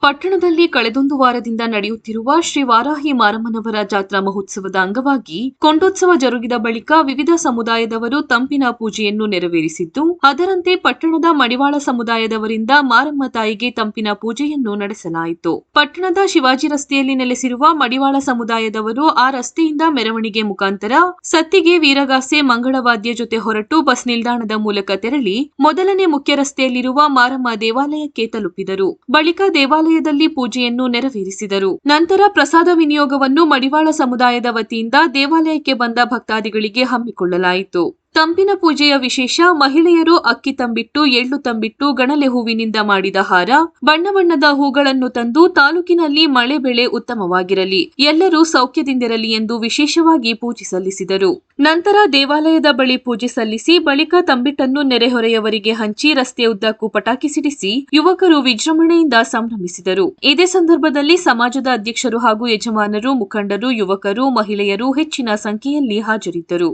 ಪಟ್ಟಣದಲ್ಲಿ ಕಳೆದೊಂದು ವಾರದಿಂದ ನಡೆಯುತ್ತಿರುವ ಶ್ರೀ ವಾರಾಹಿ ಮಾರಮ್ಮನವರ ಜಾತ್ರಾ ಮಹೋತ್ಸವದ ಅಂಗವಾಗಿ ಕೊಂಡೋತ್ಸವ ಜರುಗಿದ ಬಳಿಕ ವಿವಿಧ ಸಮುದಾಯದವರು ತಂಪಿನ ಪೂಜೆಯನ್ನು ನೆರವೇರಿಸಿದ್ದು, ಅದರಂತೆ ಪಟ್ಟಣದ ಮಡಿವಾಳ ಸಮುದಾಯದವರಿಂದ ಮಾರಮ್ಮ ತಾಯಿಗೆ ತಂಪಿನ ಪೂಜೆಯನ್ನು ನಡೆಸಲಾಯಿತು. ಪಟ್ಟಣದ ಶಿವಾಜಿ ರಸ್ತೆಯಲ್ಲಿ ನೆಲೆಸಿರುವ ಮಡಿವಾಳ ಸಮುದಾಯದವರು ಆ ರಸ್ತೆಯಿಂದ ಮೆರವಣಿಗೆ ಮುಖಾಂತರ ಸತ್ತಿಗೆ ವೀರಗಾಸೆ ಮಂಗಳವಾದ್ಯ ಜೊತೆ ಹೊರಟು ಬಸ್ ನಿಲ್ದಾಣದ ಮೂಲಕ ತೆರಳಿ ಮೊದಲನೇ ಮುಖ್ಯ ರಸ್ತೆಯಲ್ಲಿರುವ ಮಾರಮ್ಮ ದೇವಾಲಯಕ್ಕೆ ತಲುಪಿದರು. ಬಳಿಕ ದೇವಾಲಯದಲ್ಲಿ ಪೂಜೆಯನ್ನು ನೆರವೇರಿಸಿದರು. ನಂತರ ಪ್ರಸಾದ ವಿನಿಯೋಗವನ್ನು ಮಡಿವಾಳ ಸಮುದಾಯದ ವತಿಯಿಂದ ದೇವಾಲಯಕ್ಕೆ ಬಂದ ಭಕ್ತಾದಿಗಳಿಗೆ ಹಮ್ಮಿಕೊಳ್ಳಲಾಯಿತು. ತಂಪಿನ ಪೂಜೆಯ ವಿಶೇಷ, ಮಹಿಳೆಯರು ಅಕ್ಕಿ ತಂಬಿಟ್ಟು, ಎಳ್ಳು ತಂಬಿಟ್ಟು, ಗಣಲೆ ಹೂವಿನಿಂದ ಮಾಡಿದ ಹಾರ, ಬಣ್ಣ ಬಣ್ಣದ ಹೂಗಳನ್ನು ತಂದು ತಾಲೂಕಿನಲ್ಲಿ ಮಳೆ ಬೆಳೆ ಉತ್ತಮವಾಗಿರಲಿ, ಎಲ್ಲರೂ ಸೌಖ್ಯದಿಂದಿರಲಿ ಎಂದು ವಿಶೇಷವಾಗಿ ಪೂಜೆ ಸಲ್ಲಿಸಿದರು. ನಂತರ ದೇವಾಲಯದ ಬಳಿ ಪೂಜೆ ಸಲ್ಲಿಸಿ ಬಳಿಕ ತಂಬಿಟ್ಟನ್ನು ನೆರೆಹೊರೆಯವರಿಗೆ ಹಂಚಿ ರಸ್ತೆಯುದ್ದಕ್ಕೂ ಪಟಾಕಿ ಸಿಡಿಸಿ ಯುವಕರು ವಿಜೃಂಭಣೆಯಿಂದ ಸಂಭ್ರಮಿಸಿದರು. ಇದೇ ಸಂದರ್ಭದಲ್ಲಿ ಸಮಾಜದ ಅಧ್ಯಕ್ಷರು ಹಾಗೂ ಯಜಮಾನರು, ಮುಖಂಡರು, ಯುವಕರು, ಮಹಿಳೆಯರು ಹೆಚ್ಚಿನ ಸಂಖ್ಯೆಯಲ್ಲಿ ಹಾಜರಿದ್ದರು.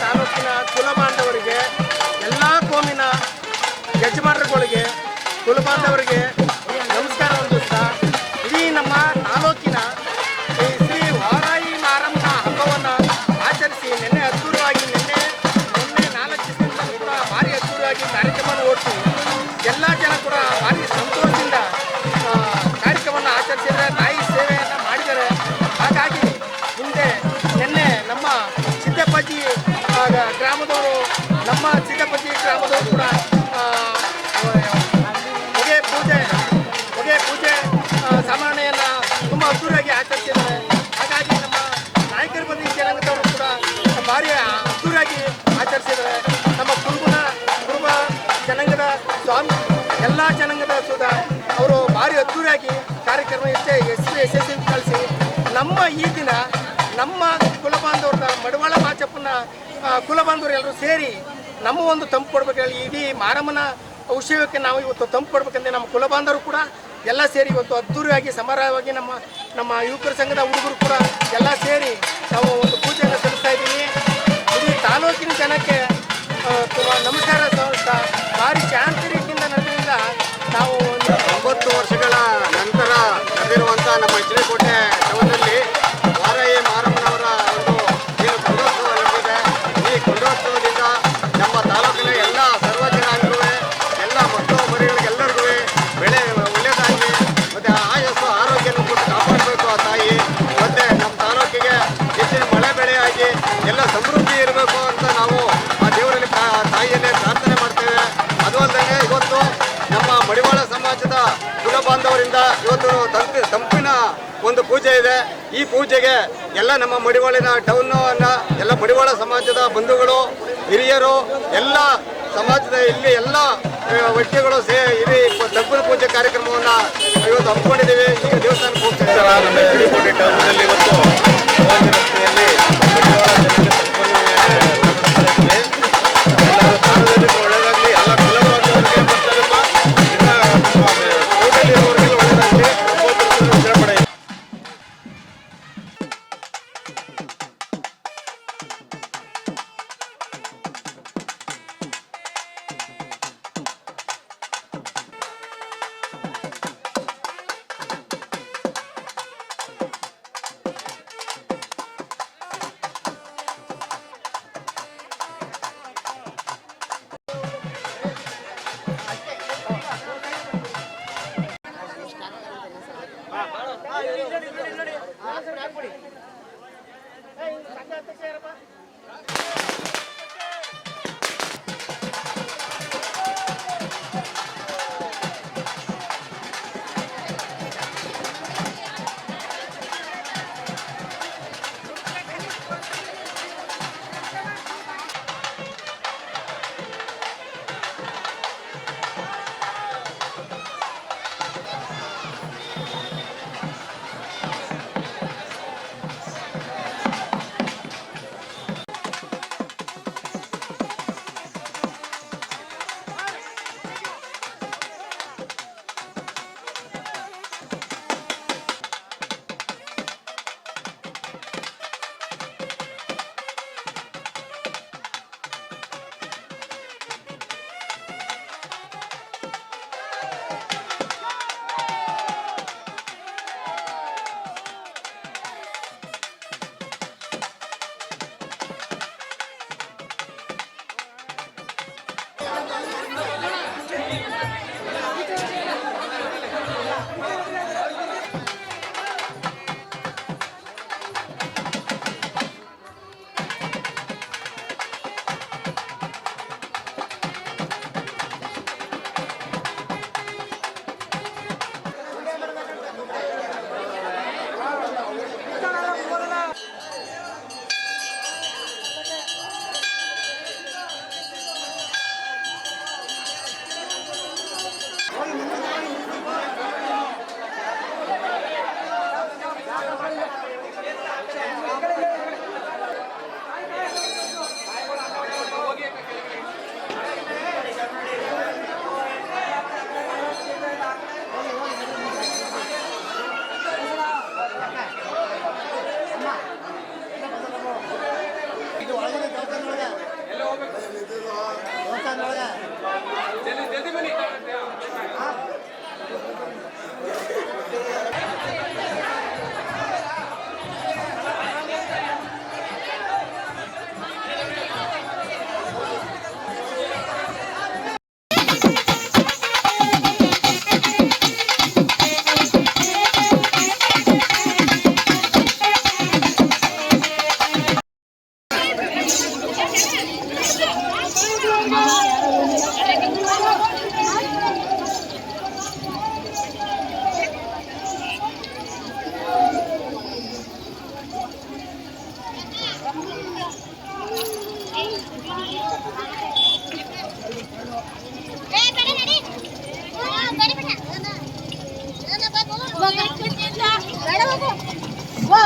ತಾಲೂಕಿನ ಕುಲಬಾಂಧವರಿಗೆ, ಎಲ್ಲ ಕೋಮಿನ ಯಜಮಾನರುಗಳಿಗೆ, ಕುಲಬಾಂಧವರಿಗೆ ನಮಸ್ಕಾರ ಹೊಂದುತ್ತಾ, ಇಡೀ ನಮ್ಮ ತಾಲೂಕಿನ ಶ್ರೀ ವಾರಾಹಿ ಮಾರಮ್ಮನ ಹಬ್ಬವನ್ನು ಆಚರಿಸಿ ನಿನ್ನೆ ಅದ್ದೂರಿಯಾಗಿ ನಿನ್ನೆ 4 ದಿವಸದಿಂದ ಕೂಡ ಭಾರಿ ಅದ್ದೂರಿಯಾಗಿ ಕಾರ್ಯಕ್ರಮವನ್ನು ಓಡಿಸಿ ಎಲ್ಲ ಜನ ಕೂಡ ಭಾರಿ ಸಂತೋಷದಿಂದ ಕಾರ್ಯಕ್ರಮವನ್ನು ಆಚರಿಸಿದರೆ, ತಾಯಿ ಸೇವೆಯನ್ನು ಮಾಡಿದ್ದಾರೆ. ಹಾಗಾಗಿ ಮುಂದೆ ನಿನ್ನೆ ನಮ್ಮ ಸಿದ್ದಪ್ಪಾಜಿ ಗ್ರಾಮದವರು, ನಮ್ಮ ಸಿದ್ದಪತಿ ಗ್ರಾಮದವರು ಕೂಡ ಹೊಗೆ ಪೂಜೆ ಸಾಮಾನ್ಯವನ್ನು ತುಂಬ ಅದ್ದೂರಿಯಾಗಿ ಆಚರಿಸಿದ್ದಾರೆ. ಹಾಗಾಗಿ ನಮ್ಮ ನಾಯಕರ ಬದಿ ಜನಾಂಗದವರು ಕೂಡ ಭಾರಿ ಅದ್ದೂರಿಯಾಗಿ ಆಚರಿಸಿದ್ದಾರೆ. ನಮ್ಮ ಕುರುಬ ಜನಾಂಗದ ಸ್ವಾಮಿ, ಎಲ್ಲ ಜನಾಂಗದ ಸುಧಾ ಅವರು ಭಾರಿ ಅದ್ದೂರಿಯಾಗಿ ಕಾರ್ಯಕ್ರಮ ಯಶಸ್ವಿ ಕಳಿಸಿ ನಮ್ಮ ಈ ದಿನ ನಮ್ಮ ಕುಲಬಾಂಧವ್ರ ಮಡಿವಾಳ ಮಾಚಪ್ಪನ ಕುಲಬಾಂಧವರು ಎಲ್ಲರೂ ಸೇರಿ ನಮ್ಮ ಒಂದು ತಂಪು ಕೊಡ್ಬೇಕಂದ್ರೆ, ಇಡೀ ಮಾರಮ್ಮನ ಉತ್ಸವಕ್ಕೆ ನಾವು ಇವತ್ತು ತಂಪು ಕೊಡ್ಬೇಕಂದ್ರೆ ನಮ್ಮ ಕುಲಬಾಂಧವರು ಕೂಡ ಎಲ್ಲ ಸೇರಿ ಇವತ್ತು ಅದ್ದೂರಿಯಾಗಿ ಸಮಾರಂಭವಾಗಿ ನಮ್ಮ ಯುವಕರ ಸಂಘದ ಹುಡುಗರು ಕೂಡ ಎಲ್ಲ ಸೇರಿ ನಾವು ಒಂದು ಪೂಜೆಯನ್ನು ಸಲ್ಲಿಸ್ತಾ ಇದ್ದೀವಿ. ಇಡೀ ತಾಲೂಕಿನ ಜನಕ್ಕೆ ನಮಸ್ಕಾರ ಸಲ್ಲಿಸ್ತಾ ಭಾರಿ ಶಾಂತಿ ರೀತಿಯಿಂದ ನಡೆದ್ರಿಂದ ನಾವು 90 ವರ್ಷಗಳ ನಂತರ ನಡೆದಿರುವಂಥ ನಮ್ಮ ಇಚ್ಚಿನಕೋಟೆ ಟೌನಲ್ಲಿ ವಾರಾಹಿ ಮಾರಮ್ಮನವರ ಒಂದು ಏನು ಕೊಂಡೋತ್ಸವ ನಡೆದಿದೆ. ಈ ಕೊಂಡೋತ್ಸವದಿಂದ ನಮ್ಮ ತಾಲೂಕಿನ ಎಲ್ಲ ಸರ್ವ ಜನಾಂಗರಿಗೂ, ಎಲ್ಲ ಮಕ್ಕಳು ಮರಿಗಳಿಗೆಲ್ಲರಿಗೂ ಬೆಳೆ ಒಳ್ಳೆಯದಾಗಿ ಮತ್ತು ಆಯಸ್ಸು ಆರೋಗ್ಯವನ್ನು ಕೊಟ್ಟು ಕಾಪಾಡಬೇಕು ಆ ತಾಯಿ. ಮತ್ತು ನಮ್ಮ ತಾಲೂಕಿಗೆ ಹೆಚ್ಚಿನ ಮಳೆ ಬೆಳೆಯಾಗಿ ಎಲ್ಲ ಸಮೃದ್ಧಿ ಇರಬೇಕು ಅಂತ ನಾವು ಆ ದೇವರಲ್ಲಿ ತಾಯಿಯನ್ನೇ ಪ್ರಾರ್ಥನೆ ಮಾಡ್ತೇವೆ. ಅದು ಅಲ್ಲದೆ ಇವತ್ತು ನಮ್ಮ ಮಡಿವಾಳ ಸಮಾಜದ ಕುಲಬಾಂಧವರಿಂದ ಇವತ್ತು ತಂಪಿನ ಒಂದು ಪೂಜೆ ಇದೆ. ಈ ಪೂಜೆಗೆ ಎಲ್ಲ ನಮ್ಮ ಮಡಿವಾಳಿನ ಟೌನ್ನ ಎಲ್ಲ ಮಡಿವಾಳ ಸಮಾಜದ ಬಂಧುಗಳು, ಹಿರಿಯರು, ಎಲ್ಲ ಸಮಾಜದ ಇಲ್ಲಿ ಎಲ್ಲ ವ್ಯಕ್ತಿಗಳು ಇಲ್ಲಿ ತಂಪಿನ ಪೂಜೆ ಕಾರ್ಯಕ್ರಮವನ್ನು ಇವತ್ತು ಹಮ್ಮಿಕೊಂಡಿದ್ದೀವಿ. ಈಗ ದೇವಸ್ಥಾನಕ್ಕೆ ಹೋಗ್ತಿದ್ದಾರೆ. ನಮ್ಮ ಎಚ್ಡಿಕೋಟೆ ಟೌನ್ನಲ್ಲಿ ಇವತ್ತು ರಸ್ತೆಯಲ್ಲಿ ಸಾರ್ವಜನಿಕ ಒಳ್ಳೆಯದಾಗಲಿ, ಎಲ್ಲ ಕುಲಬಾಂಧವರಿಗೆ ಮತ್ತು ಟೌನಲ್ಲಿರುವವರಿಗೆ ಒಳ್ಳೆಯದಾಗಲಿ ವಿಜೃಂಭಣೆ. ವಾ